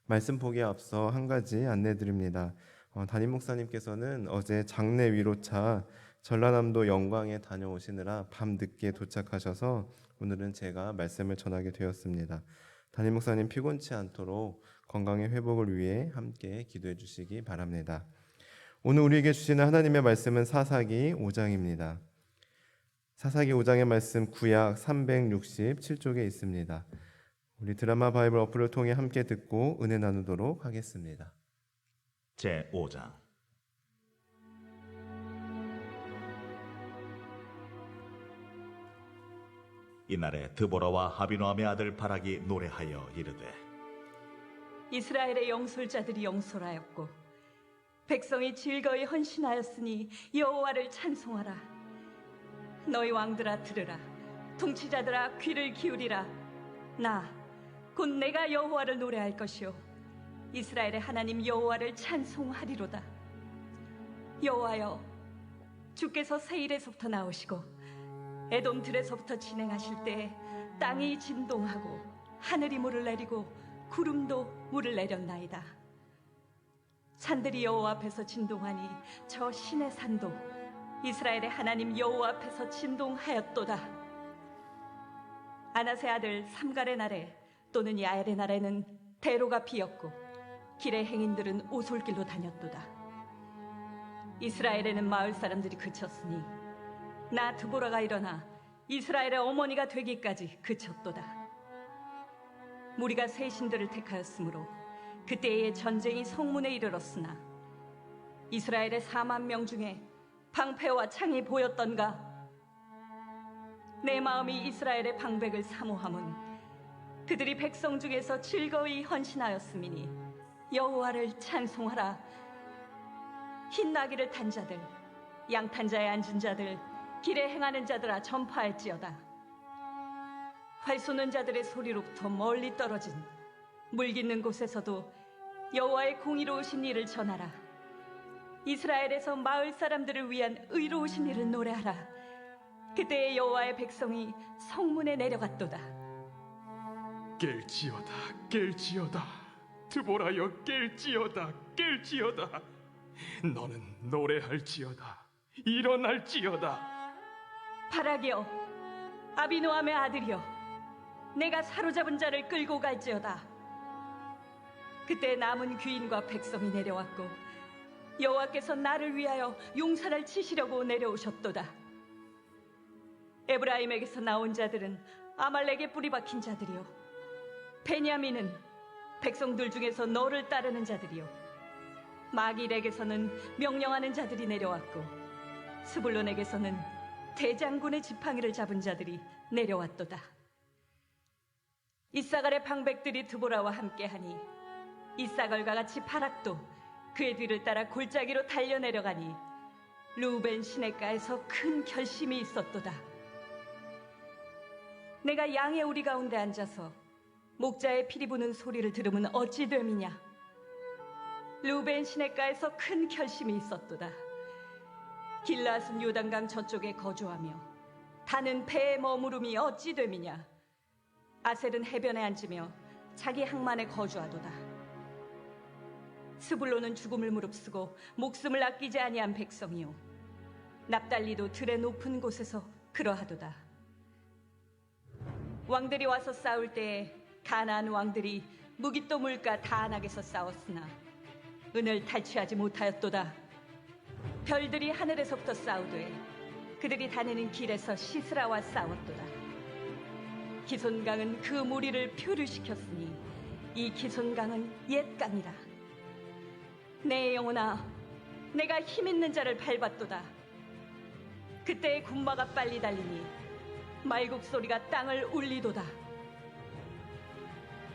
말씀 보기에 앞서 한 가지 안내드립니다. 담임 목사님께서는 어제 장례 위로차 전라남도 영광에 다녀오시느라 밤 늦게 도착하셔서 오늘은 제가 말씀을 전하게 되었습니다. 담임 목사님 피곤치 않도록 건강의 회복을 위해 함께 기도해 주시기 바랍니다. 오늘 우리에게 주시는 하나님의 말씀은 사사기 5장입니다. 사사기 5장의 말씀 구약 367쪽에 있습니다. 우리 드라마 바이블 어플을 통해 함께 듣고 은혜 나누도록 하겠습니다. 제5장. 이날에 드보라와 하비노함의 아들 바락이 노래하여 이르되 이스라엘의 영솔자들이 영솔하였고 백성이 즐거이 헌신하였으니 여호와를 찬송하라. 너희 왕들아 들으라. 통치자들아 귀를 기울이라. 나 곧 내가 여호와를 노래할 것이요 이스라엘의 하나님 여호와를 찬송하리로다. 여호와여, 주께서 세일에서부터 나오시고 에돔 들에서부터 진행하실 때 땅이 진동하고 하늘이 물을 내리고 구름도 물을 내렸나이다. 산들이 여호와 앞에서 진동하니 저 신의 산도 이스라엘의 하나님 여호와 앞에서 진동하였도다. 아나세 아들 삼갈의 날에 또는 야엘의 날에는 대로가 비었고 길의 행인들은 오솔길로 다녔도다. 이스라엘에는 마을 사람들이 그쳤으니 나 드보라가 일어나 이스라엘의 어머니가 되기까지 그쳤도다. 무리가 새 신들을 택하였으므로 그때의 전쟁이 성문에 이르렀으나 이스라엘의 4만 명 중에 방패와 창이 보였던가? 내 마음이 이스라엘의 방백을 사모함은 그들이 백성 중에서 즐거이 헌신하였음이니 여호와를 찬송하라. 흰 나귀를 탄 자들, 양탄 자에 앉은 자들, 길에 행하는 자들아 전파할지어다. 활 쏘는 자들의 소리로부터 멀리 떨어진 물 깃는 곳에서도 여호와의 공의로우신 일을 전하라. 이스라엘에서 마을 사람들을 위한 의로우신 일을 노래하라. 그때의 여호와의 백성이 성문에 내려갔도다. 깰지어다 깰지어다 드보라여 깰지어다 깰지어다 너는 노래할지어다 일어날지어다. 바락이여, 아비노함의 아들이여, 내가 사로잡은 자를 끌고 갈지어다. 그때 남은 귀인과 백성이 내려왔고 여호와께서 나를 위하여 용사를 치시려고 내려오셨도다. 에브라임에게서 나온 자들은 아말렉에 뿌리 박힌 자들이요 베냐민은 백성들 중에서 너를 따르는 자들이요 마길에게서는 명령하는 자들이 내려왔고 스불론에게서는 대장군의 지팡이를 잡은 자들이 내려왔도다. 이사갈의 방백들이 드보라와 함께하니 이사갈과 같이 바락도 그의 뒤를 따라 골짜기로 달려내려가니 루벤 시냇가에서 큰 결심이 있었도다. 내가 양의 우리 가운데 앉아서 목자의 피리 부는 소리를 들으면 어찌 됨이냐. 루벤 시냇가에서 큰 결심이 있었도다. 길라앗은 요단강 저쪽에 거주하며 다는 배에 머무름이 어찌 됨이냐. 아셀은 해변에 앉으며 자기 항만에 거주하도다. 스불론은 죽음을 무릅쓰고 목숨을 아끼지 아니한 백성이요 납달리도 들의 높은 곳에서 그러하도다. 왕들이 와서 싸울 때에 가나안 왕들이 무깃도 물가 다안악에서 싸웠으나 은을 탈취하지 못하였도다. 별들이 하늘에서부터 싸우되 그들이 다니는 길에서 시스라와 싸웠도다. 기손강은 그 무리를 표류시켰으니 이 기손강은 옛 강이라. 내 영혼아, 내가 힘있는 자를 밟았도다. 그때의 군마가 빨리 달리니 말국 소리가 땅을 울리도다.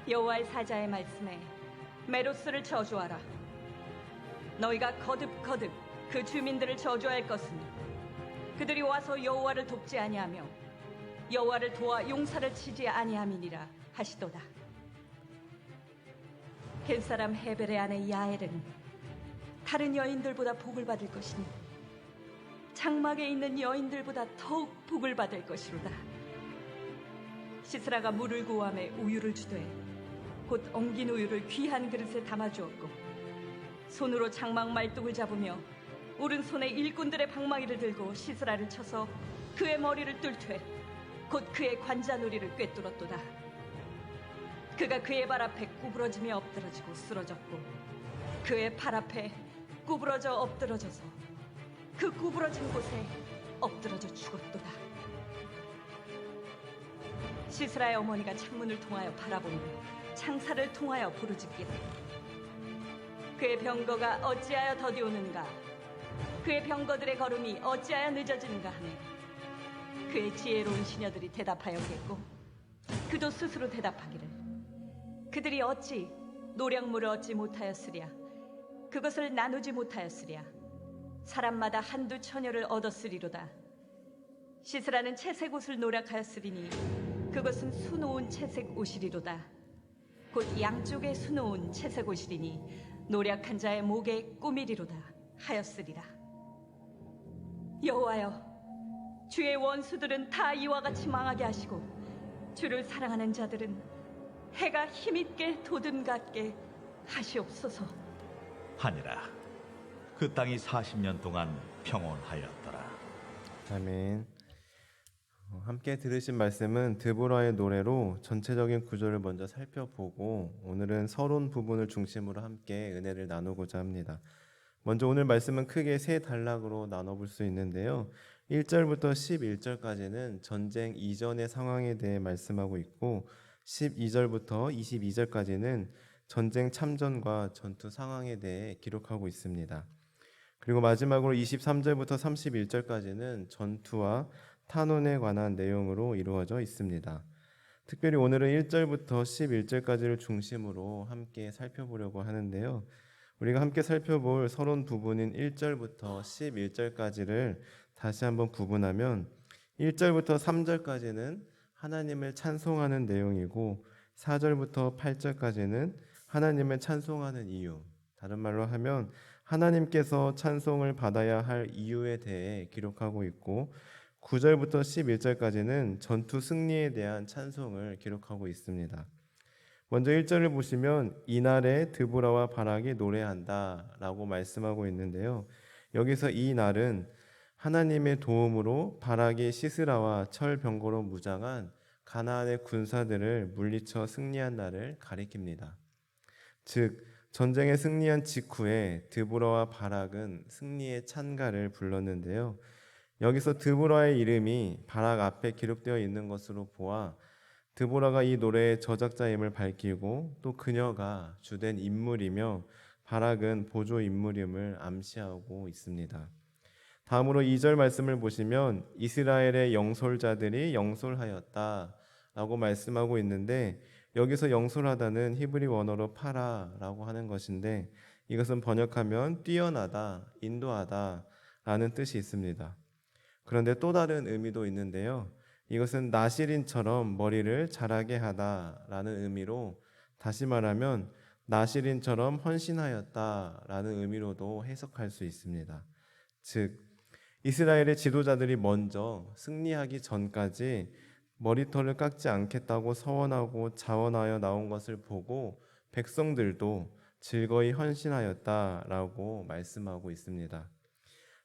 여호와의 사자의 말씀에 메로스를 저주하라. 너희가 거듭거듭 그 주민들을 저주할 것은 그들이 와서 여호와를 돕지 아니하며 여호와를 도와 용사를 치지 아니함이니라 하시도다. 겐사람 헤벨의 아내 야엘은 다른 여인들보다 복을 받을 것이니 장막에 있는 여인들보다 더욱 복을 받을 것이로다. 시스라가 물을 구함에 우유를 주되 곧 엉긴 우유를 귀한 그릇에 담아주었고 손으로 장막 말뚝을 잡으며 오른손에 일꾼들의 방망이를 들고 시스라를 쳐서 그의 머리를 뚫되 곧 그의 관자놀이를 꿰뚫었도다. 그가 그의 발 앞에 구부러지며 엎드러지고 쓰러졌고 그의 팔 앞에 구부러져 엎드러져서 그 구부러진 곳에 엎드러져 죽었도다. 시스라의 어머니가 창문을 통하여 바라보며 창살을 통하여 부르짖기를 그의 병거가 어찌하여 더디오는가, 그의 병거들의 걸음이 어찌하여 늦어지는가 하며 그의 지혜로운 시녀들이 대답하였겠고 그도 스스로 대답하기를 그들이 어찌 노량물을 얻지 못하였으랴, 그것을 나누지 못하였으랴. 사람마다 한두 처녀를 얻었으리로다. 시스라는 채색 옷을 노력하였으리니 그것은 수놓은 채색 옷이리로다. 곧 양쪽에 수놓은 채색 옷이리니 노력한 자의 목에 꾸미리로다 하였으리라. 여호와여, 주의 원수들은 다 이와 같이 망하게 하시고 주를 사랑하는 자들은 해가 힘있게 도듬갑게 하시옵소서. 하니라. 그 땅이 40년 동안 평온하였더라. 아멘. 함께 들으신 말씀은 드보라의 노래로 전체적인 구조를 먼저 살펴보고 오늘은 서론 부분을 중심으로 함께 은혜를 나누고자 합니다. 먼저 오늘 말씀은 크게 세 단락으로 나눠볼 수 있는데요. 1절부터 11절까지는 전쟁 이전의 상황에 대해 말씀하고 있고 12절부터 22절까지는 전쟁 참전과 전투 상황에 대해 기록하고 있습니다. 그리고 마지막으로 23절부터 31절까지는 전투와 탄원에 관한 내용으로 이루어져 있습니다. 특별히 오늘은 1절부터 11절까지를 중심으로 함께 살펴보려고 하는데요. 우리가 함께 살펴볼 서론 부분인 1절부터 11절까지를 다시 한번 구분하면 1절부터 3절까지는 하나님을 찬송하는 내용이고 4절부터 8절까지는 하나님을 찬송하는 이유, 다른 말로 하면 하나님께서 찬송을 받아야 할 이유에 대해 기록하고 있고 9절부터 11절까지는 전투 승리에 대한 찬송을 기록하고 있습니다. 먼저 1절을 보시면 이날에 드보라와 바락이 노래한다 라고 말씀하고 있는데요. 여기서 이 날은 하나님의 도움으로 바락이 시스라와 철병거로 무장한 가나안의 군사들을 물리쳐 승리한 날을 가리킵니다. 즉 전쟁에 승리한 직후에 드보라와 바락은 승리의 찬가를 불렀는데요. 여기서 드보라의 이름이 바락 앞에 기록되어 있는 것으로 보아 드보라가 이 노래의 저작자임을 밝히고 또 그녀가 주된 인물이며 바락은 보조 인물임을 암시하고 있습니다. 다음으로 2절 말씀을 보시면 이스라엘의 영솔자들이 영솔하였다 라고 말씀하고 있는데 여기서 영솔하다는 히브리 원어로 파라라고 하는 것인데 이것은 번역하면 뛰어나다, 인도하다 라는 뜻이 있습니다. 그런데 또 다른 의미도 있는데요. 이것은 나시린처럼 머리를 자라게 하다라는 의미로 다시 말하면 나시린처럼 헌신하였다라는 의미로도 해석할 수 있습니다. 즉 이스라엘의 지도자들이 먼저 승리하기 전까지 머리털을 깎지 않겠다고 서원하고 자원하여 나온 것을 보고 백성들도 즐거이 헌신하였다라고 말씀하고 있습니다.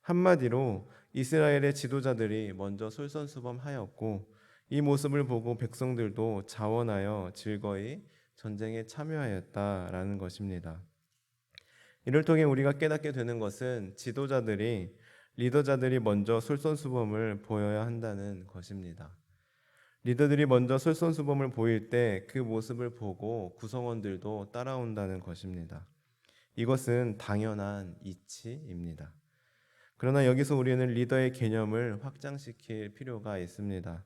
한마디로 이스라엘의 지도자들이 먼저 솔선수범하였고 이 모습을 보고 백성들도 자원하여 즐거이 전쟁에 참여하였다라는 것입니다. 이를 통해 우리가 깨닫게 되는 것은 지도자들이 리더자들이 먼저 솔선수범을 보여야 한다는 것입니다. 리더들이 먼저 솔선수범을 보일 때 그 모습을 보고 구성원들도 따라온다는 것입니다. 이것은 당연한 이치입니다. 그러나 여기서 우리는 리더의 개념을 확장시킬 필요가 있습니다.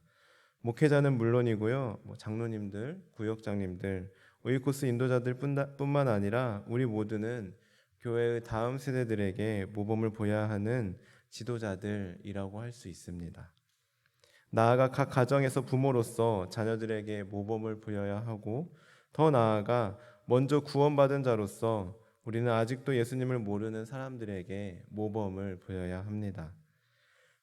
목회자는 물론이고요, 장로님들, 구역장님들, 오이코스 인도자들 뿐만 아니라 우리 모두는 교회의 다음 세대들에게 모범을 보여야 하는 지도자들이라고 할 수 있습니다. 나아가 각 가정에서 부모로서 자녀들에게 모범을 보여야 하고 더 나아가 먼저 구원받은 자로서 우리는 아직도 예수님을 모르는 사람들에게 모범을 보여야 합니다.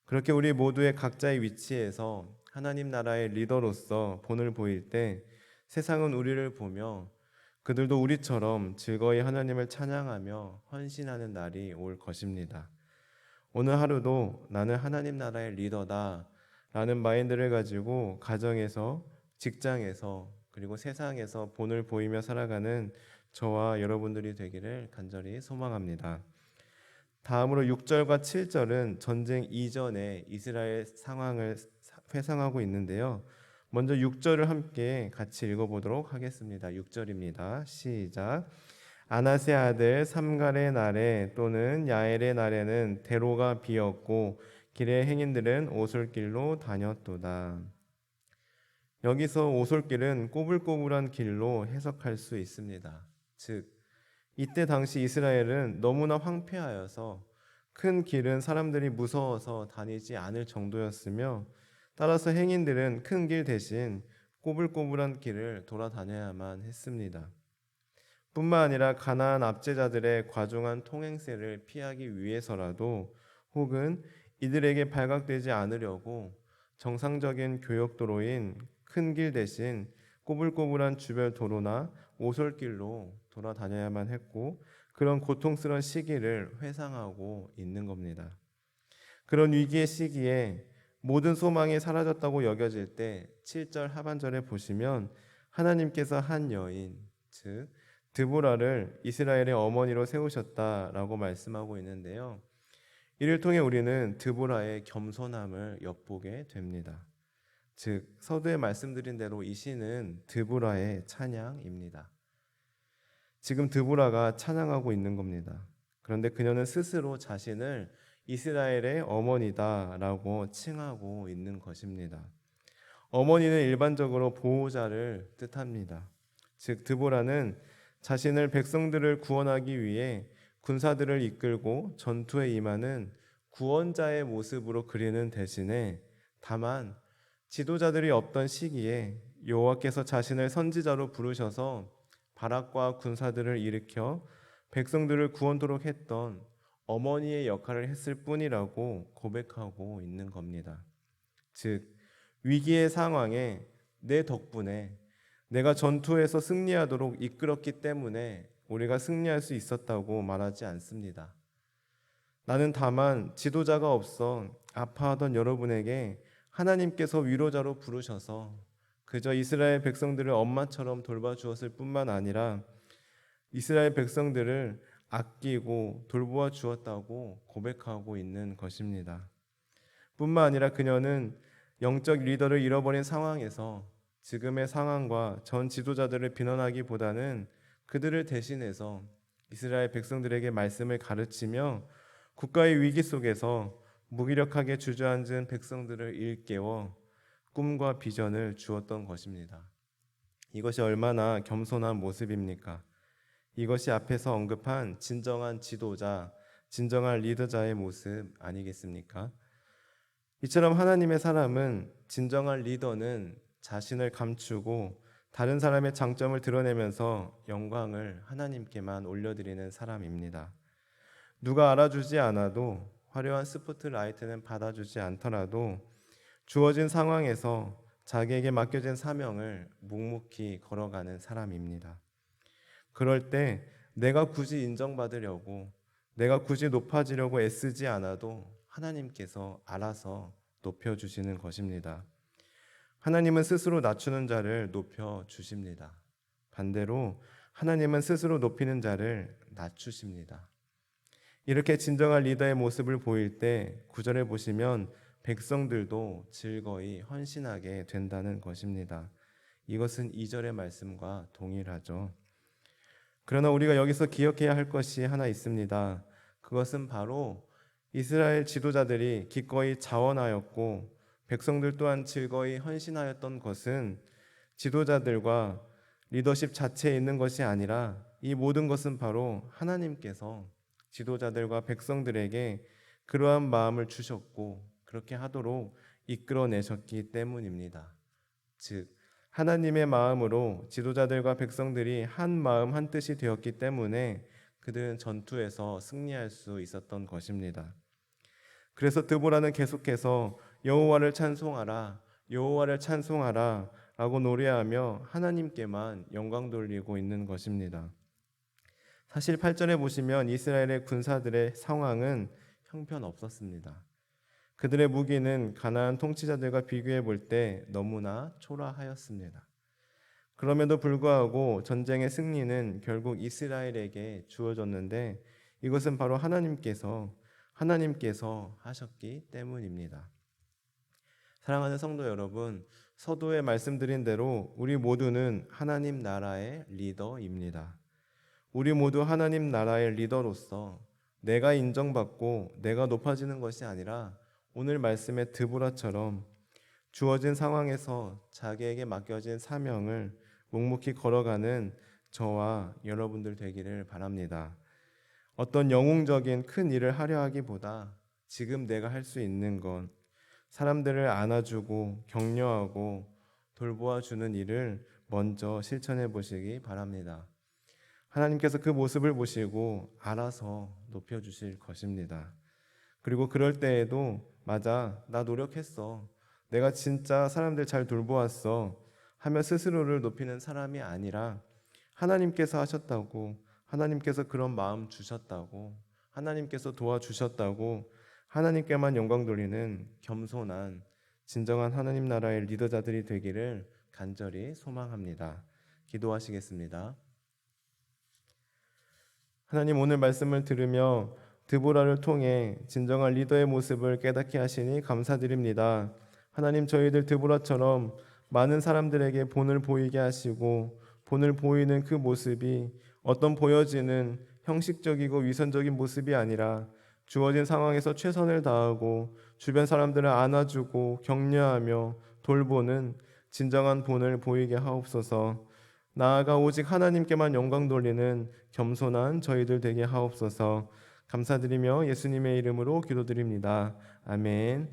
그렇게 우리 모두의 각자의 위치에서 하나님 나라의 리더로서 본을 보일 때 세상은 우리를 보며 그들도 우리처럼 즐거이 하나님을 찬양하며 헌신하는 날이 올 것입니다. 오늘 하루도 나는 하나님 나라의 리더다 라는 마인드를 가지고 가정에서, 직장에서, 그리고 세상에서 본을 보이며 살아가는 저와 여러분들이 되기를 간절히 소망합니다. 다음으로 6절과 7절은 전쟁 이전의 이스라엘 상황을 회상하고 있는데요. 먼저 6절을 함께 같이 읽어보도록 하겠습니다. 6절입니다. 시작. 아나세 아들 삼갈의 날에 또는 야엘의 날에는 대로가 비었고 길의 행인들은 오솔길로 다녔도다. 여기서 오솔길은 꼬불꼬불한 길로 해석할 수 있습니다. 즉 이때 당시 이스라엘은 너무나 황폐하여서 큰 길은 사람들이 무서워서 다니지 않을 정도였으며, 따라서 행인들은 큰 길 대신 꼬불꼬불한 길을 돌아다녀야만 했습니다. 뿐만 아니라 가나안 압제자들의 과중한 통행세를 피하기 위해서라도, 혹은 이들에게 발각되지 않으려고 정상적인 교역도로인 큰 길 대신 꼬불꼬불한 주변 도로나 오솔길로 돌아다녀야만 했고, 그런 고통스러운 시기를 회상하고 있는 겁니다. 그런 위기의 시기에 모든 소망이 사라졌다고 여겨질 때 7절 하반절에 보시면 하나님께서 한 여인, 즉 드보라를 이스라엘의 어머니로 세우셨다라고 말씀하고 있는데요. 이를 통해 우리는 드보라의 겸손함을 엿보게 됩니다. 즉 서두에 말씀드린 대로 이 시는 드보라의 찬양입니다. 지금 드보라가 찬양하고 있는 겁니다. 그런데 그녀는 스스로 자신을 이스라엘의 어머니다라고 칭하고 있는 것입니다. 어머니는 일반적으로 보호자를 뜻합니다. 즉 드보라는 자신을 백성들을 구원하기 위해 군사들을 이끌고 전투에 임하는 구원자의 모습으로 그리는 대신에, 다만 지도자들이 없던 시기에 여호와께서 자신을 선지자로 부르셔서 바락과 군사들을 일으켜 백성들을 구원토록 했던 어머니의 역할을 했을 뿐이라고 고백하고 있는 겁니다. 즉 위기의 상황에 내 덕분에 내가 전투에서 승리하도록 이끌었기 때문에 우리가 승리할 수 있었다고 말하지 않습니다. 나는 다만 지도자가 없어 아파하던 여러분에게 하나님께서 위로자로 부르셔서 그저 이스라엘 백성들을 엄마처럼 돌봐주었을 뿐만 아니라 이스라엘 백성들을 아끼고 돌보아 주었다고 고백하고 있는 것입니다. 뿐만 아니라 그녀는 영적 리더를 잃어버린 상황에서 지금의 상황과 전 지도자들을 비난하기보다는 그들을 대신해서 이스라엘 백성들에게 말씀을 가르치며 국가의 위기 속에서 무기력하게 주저앉은 백성들을 일깨워 꿈과 비전을 주었던 것입니다. 이것이 얼마나 겸손한 모습입니까? 이것이 앞에서 언급한 진정한 지도자, 진정한 리더자의 모습 아니겠습니까? 이처럼 하나님의 사람은, 진정한 리더는 자신을 감추고 다른 사람의 장점을 드러내면서 영광을 하나님께만 올려드리는 사람입니다. 누가 알아주지 않아도, 화려한 스포트라이트는 받아주지 않더라도 주어진 상황에서 자기에게 맡겨진 사명을 묵묵히 걸어가는 사람입니다. 그럴 때 내가 굳이 인정받으려고, 내가 굳이 높아지려고 애쓰지 않아도 하나님께서 알아서 높여주시는 것입니다. 하나님은 스스로 낮추는 자를 높여주십니다. 반대로 하나님은 스스로 높이는 자를 낮추십니다. 이렇게 진정한 리더의 모습을 보일 때 9절에 보시면 백성들도 즐거이 헌신하게 된다는 것입니다. 이것은 2절의 말씀과 동일하죠. 그러나 우리가 여기서 기억해야 할 것이 하나 있습니다. 그것은 바로 이스라엘 지도자들이 기꺼이 자원하였고 백성들 또한 즐거이 헌신하였던 것은 지도자들과 리더십 자체에 있는 것이 아니라, 이 모든 것은 바로 하나님께서 지도자들과 백성들에게 그러한 마음을 주셨고 그렇게 하도록 이끌어내셨기 때문입니다. 즉 하나님의 마음으로 지도자들과 백성들이 한 마음 한 뜻이 되었기 때문에 그들은 전투에서 승리할 수 있었던 것입니다. 그래서 드보라는 계속해서 여호와를 찬송하라, 여호와를 찬송하라 라고 노래하며 하나님께만 영광 돌리고 있는 것입니다. 사실 8절에 보시면 이스라엘의 군사들의 상황은 형편없었습니다. 그들의 무기는 가나안 통치자들과 비교해 볼 때 너무나 초라하였습니다. 그럼에도 불구하고 전쟁의 승리는 결국 이스라엘에게 주어졌는데 이것은 바로 하나님께서 하셨기 때문입니다. 사랑하는 성도 여러분, 서두에 말씀드린 대로 우리 모두는 하나님 나라의 리더입니다. 우리 모두 하나님 나라의 리더로서 내가 인정받고 내가 높아지는 것이 아니라 오늘 말씀의 드보라처럼 주어진 상황에서 자기에게 맡겨진 사명을 묵묵히 걸어가는 저와 여러분들 되기를 바랍니다. 어떤 영웅적인 큰 일을 하려 하기보다 지금 내가 할 수 있는 것, 사람들을 안아주고 격려하고 돌보아주는 일을 먼저 실천해 보시기 바랍니다. 하나님께서 그 모습을 보시고 알아서 높여주실 것입니다. 그리고 그럴 때에도 맞아, 나 노력했어. 내가 진짜 사람들 잘 돌보았어. 하며 스스로를 높이는 사람이 아니라 하나님께서 하셨다고, 하나님께서 그런 마음 주셨다고, 하나님께서 도와주셨다고 하나님께만 영광 돌리는 겸손한 진정한 하나님 나라의 리더자들이 되기를 간절히 소망합니다. 기도하시겠습니다. 하나님, 오늘 말씀을 들으며 드보라를 통해 진정한 리더의 모습을 깨닫게 하시니 감사드립니다. 하나님, 저희들 드보라처럼 많은 사람들에게 본을 보이게 하시고 본을 보이는 그 모습이 어떤 보여지는 형식적이고 위선적인 모습이 아니라 주어진 상황에서 최선을 다하고 주변 사람들을 안아주고 격려하며 돌보는 진정한 본을 보이게 하옵소서. 나아가 오직 하나님께만 영광 돌리는 겸손한 저희들 되게 하옵소서. 감사드리며 예수님의 이름으로 기도드립니다. 아멘.